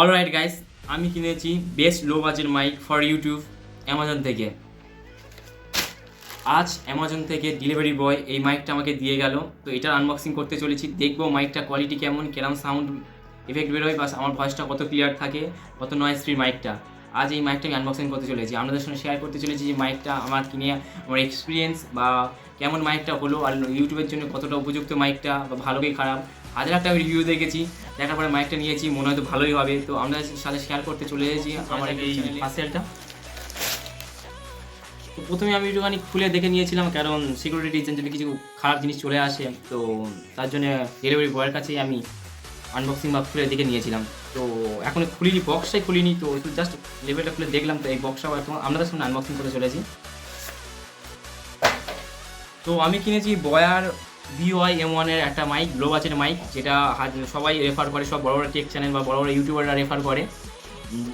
Alright guys, আমি কিনেছি best low budget mic for YouTube Amazon থেকে। আজ অ্যামাজন থেকে ডেলিভারি বয় এই মাইকটা আমাকে দিয়ে গেল। তো এটার আনবক্সিং করতে চলেছি, দেখবো মাইকটা কোয়ালিটি কেমন, কেরম সাউন্ড এফেক্ট বেরোয়, বা আমার ভয়েসটা কত ক্লিয়ার থাকে, কত নয়েজ ফ্রি মাইকটা। আজ এই মাইকটা আমি আনবক্সিং করতে চলেছি, আপনাদের সঙ্গে শেয়ার করতে চলেছি যে মাইকটা আমার কিনে আমার এক্সপিরিয়েন্স, বা কেমন মাইকটা হলো, আর ইউটিউবের জন্য কতটা উপযুক্ত মাইকটা, বা ভালো কি খারাপ। হাজার একটা রিভিউ দেখেছি, দেখার পরে মাইকটা নিয়েছি, মনে হয়তো ভালোই হবে। তো আপনাদের সাথে শেয়ার করতে চলে এসেছি আমার এই পার্সেলটা। তো প্রথমে আমি একটুখানি খুলে দেখে নিয়েছিলাম, কারণ সিকিউরিটি রিজনের জন্য কিছু খারাপ জিনিস চলে আসে, তো তার জন্য ডেলিভারি বয়ের কাছেই আমি আনবক্সিং বা খুলে দেখে নিয়েছিলাম। তো এখন খুলিনি, বক্সটাই খুলিনি, তো একটু জাস্ট লেভেলটা খুলে দেখলাম। তো এই বক্সটা আপনাদের সামনে আনবক্সিং করে চলেছি। তো আমি কিনেছি বয়ার BOY M1 এর একটা মাইক, লো বাজেট মাইক, যেটা সবাই রেফার করে, সব বড় বড় টেক চ্যানেল বা বড় বড় ইউটিউবাররা রেফার করে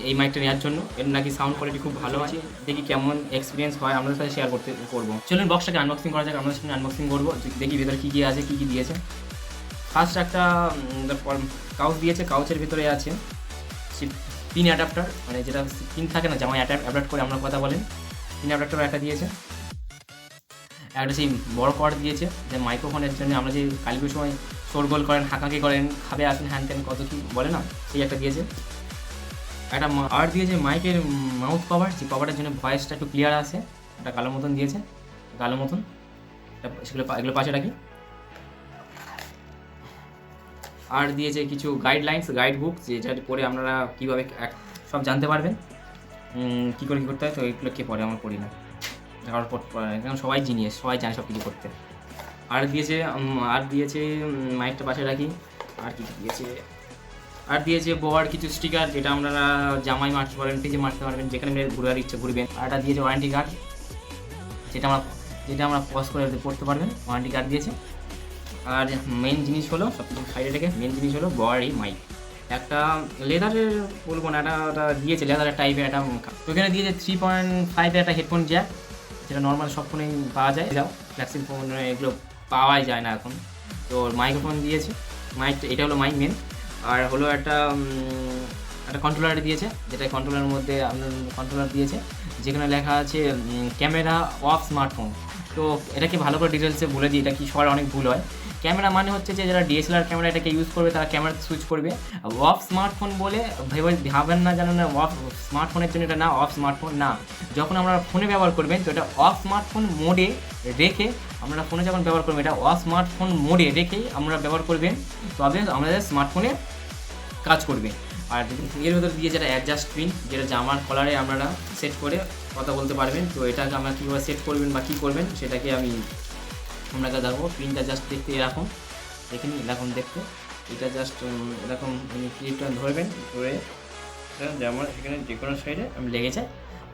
এই মাইকটা নেওয়ার জন্য। এর নাকি সাউন্ড কোয়ালিটি খুব ভালো আছে, দেখি কেমন এক্সপিরিয়েন্স হয় আপনাদের সাথে শেয়ার করবো। চলুন বক্সটাকে আনবক্সিং করা যাক, আপনাদের সামনে আনবক্সিং করবো, দেখি ভেতরে কী কী আছে, কী কী দিয়েছে। ফার্স্ট একটা কাউচ দিয়েছে, কাউচের ভিতরে আছে পিন অ্যাডাপ্টার, মানে যেটা পিন থাকে না, জামায় অ্যাডাপ্ট করে আমরা কথা বলেন, পিন অ্যাডাপ্টার একটা দিয়েছে। একটা সেই বড় কর্ড দিয়েছে, যে মাইক্রোফোনের জন্য আমরা যে কালীপুর সময় শোরগোল করেন, হাঁকাকি করেন, খাবে আসেন, হ্যান ত্যান কত কী বলে না, সেই একটা দিয়েছে। একটা আর দিয়েছে মাইকের মাউথ কভার, যে কভারের জন্য ভয়েসটা একটু ক্লিয়ার আসে, একটা কালো মতন দিয়েছে, কালো মতন। এগুলো পাশে রাখি। আর দিয়েছে কিছু গাইডলাইন্স, গাইড বুক, যেটা পড়ে আপনারা কীভাবে সব জানতে পারবেন, কী করে কী করতে হয়। তো এইগুলো কে পড়ে, আমার পড়ি না, কারণ সবাই জিনিস, সবাই জানে সব কিছু করতে। আর দিয়েছে মাইকটা পাশে রাখি। আর কিছু দিয়েছে, আর দিয়েছে বড় কিছু স্টিকার, যেটা আপনারা জামাই মারতে পারবেন, পেজে মারতে পারবেন, যেখানে ঘুরার ইচ্ছে ঘুরবেন। আর একটা দিয়েছে ওয়ারেন্টি কার্ড, যেটা আমরা পজ করে পড়তে পারবেন, ওয়ারেন্টি কার্ড দিয়েছে। আর মেন জিনিস হলো, সব কিছু সাইডে রেখে মেন জিনিস হলো বড় এই মাইক। একটা লেদারের বলবো না, এটা দিয়েছে লেদারের টাইপের একটা। তো এখানে দিয়েছে 3.5 একটা হেডফোন জ্যাক, যেটা নর্মাল সব ফোনেই পাওয়া যায়, যাও ফ্ল্যাক্সিং ফোন এগুলো পাওয়াই যায় না এখন। তো মাইক্রোফোন দিয়েছে, মাইকটা এটা হলো মাইক মেন। আর হলো একটা কন্ট্রোলার দিয়েছে, যেটা কন্ট্রোলারের মধ্যে কন্ট্রোলার দিয়েছে, যেখানে লেখা আছে ক্যামেরা অফ স্মার্টফোন। তো এটাকে ভালো করে ডিটেলসে বলে দিই, এটা কি সবার অনেক ভুল হয়। ক্যামেরা মানে হচ্ছে যে যারা DSLR ক্যামেরা এটাকে ইউজ করবে, তারা ক্যামেরা সুইচ করবে। অফ স্মার্টফোন বলে ভাবেন না, জানেন না, অফ স্মার্টফোনের জন্য এটা না, অফ স্মার্টফোন না। যখন আমরা ফোনে ব্যবহার করবেন, তো এটা অফ স্মার্টফোন মোডে রেখে, আমরা ফোনে যখন ব্যবহার করবেন, এটা অফ স্মার্টফোন মোডে রেখেই আমরা ব্যবহার করবেন, তবে আমাদের স্মার্টফোনে কাজ করবে। আর এর ভেতর দিয়ে যেটা অ্যাডজাস্ট পিন, যেটা জামার কলারে আপনারা সেট করে কথা বলতে পারবেন। তো এটাকে আমরা কীভাবে সেট করবেন বা কী করবেন, সেটাকে আমি আপনাকে দেখবো। পিনটা জাস্ট দেখতে এরকম, দেখে নিন এরকম দেখতে। এটা জাস্ট এরকম ক্লিপটা ধরবেন, ধরে যেমন এখানে যে কোনো সাইডে আমি লেগে যায়,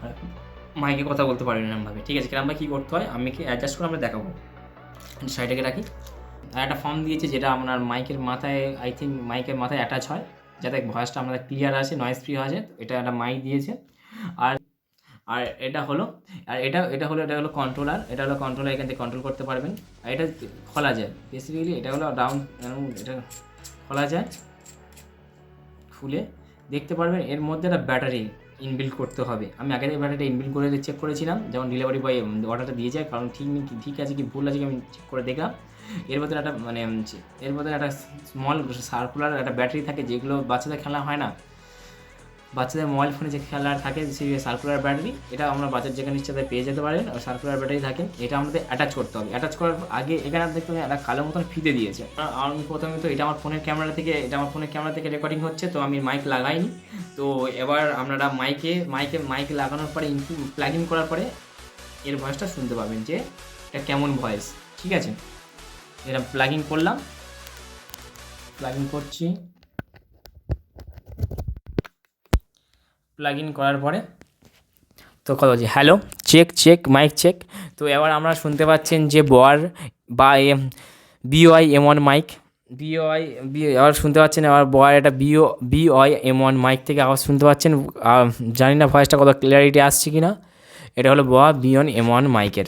আর মাইকে কথা বলতে পারবেন এরকমভাবে। ঠিক আছে, আমরা কী করতে হয় আমি কি অ্যাডজাস্ট করে আমরা দেখাবো। সাইডে রাখি। আর একটা ফর্ম দিয়েছে, যেটা আপনার মাইকের মাথায়, আই থিঙ্ক মাইকের মাথায় অ্যাটাচ হয়, যাতে ভয়েসটা আমাদের ক্লিয়ার আসে, নয়েজ ফ্রি আছে। এটা একটা মাইক দিয়েছে। আর আর এটা হলো এটা হলো কন্ট্রোলার। এটা হলো কন্ট্রোলার, এখান থেকে কন্ট্রোল করতে পারবেন। আর এটা খোলা যায় বেসিক্যালি, এটা হলো ডাউন, এটা খোলা যায়, খুলে দেখতে পারবেন। এর মধ্যে একটা ব্যাটারি ইনবিল্ড করতে হবে। আমি আগে থেকে ব্যাটারিটা ইনবিল্ড করে চেক করেছিলাম, যেমন ডেলিভারি বয় অর্ডারটা দিয়ে যায়, কারণ ঠিক আছে কি ভুল আছে কি আমি চেক করে দেখলাম। এর মধ্যে একটা স্মল সার্কুলার একটা ব্যাটারি থাকে, যেগুলো বাচ্চাদের খেলা হয় না, বাচ্চাদের মোবাইল ফোনে যে খেলার থাকে, সেই সার্কুলার ব্যাটারি, এটা আমরা বাচ্চার যেখানে ইচ্ছা পেয়ে যেতে পারেন। সার্কুলার ব্যাটারি থাকে, এটা আমাদের অ্যাটাচ করতে হবে। অ্যাটাচ করার আগে এখানে দেখতে একটা কালো মতন ফিতে দিয়েছে। আমি প্রথমে তো এটা আমার ফোনের ক্যামেরা থেকে রেকর্ডিং হচ্ছে, তো আমি মাইক লাগাইনি। তো এবার আপনারা মাইকে লাগানোর পরে প্লাগ ইন করার পরে এর ভয়েসটা শুনতে পাবেন, যে এটা কেমন ভয়েস। ঠিক আছে, এটা প্লাগ ইন করছি। প্লাগ ইন করার পরে তো কথা বলছি, হ্যালো, চেক মাইক চেক। তো এবার আমরা শুনতে পাচ্ছেন যে বয়ার বা BOY M1 মাইক, আবার শুনতে পাচ্ছেন, এবার বয়ার একটা BOY M1 মাইক থেকে আওয়াজ শুনতে পাচ্ছেন। জানি না ভয়েসটা কত ক্লিয়ারিটি আসছে কি না। এটা হলো বয়া BOY M1 মাইকের।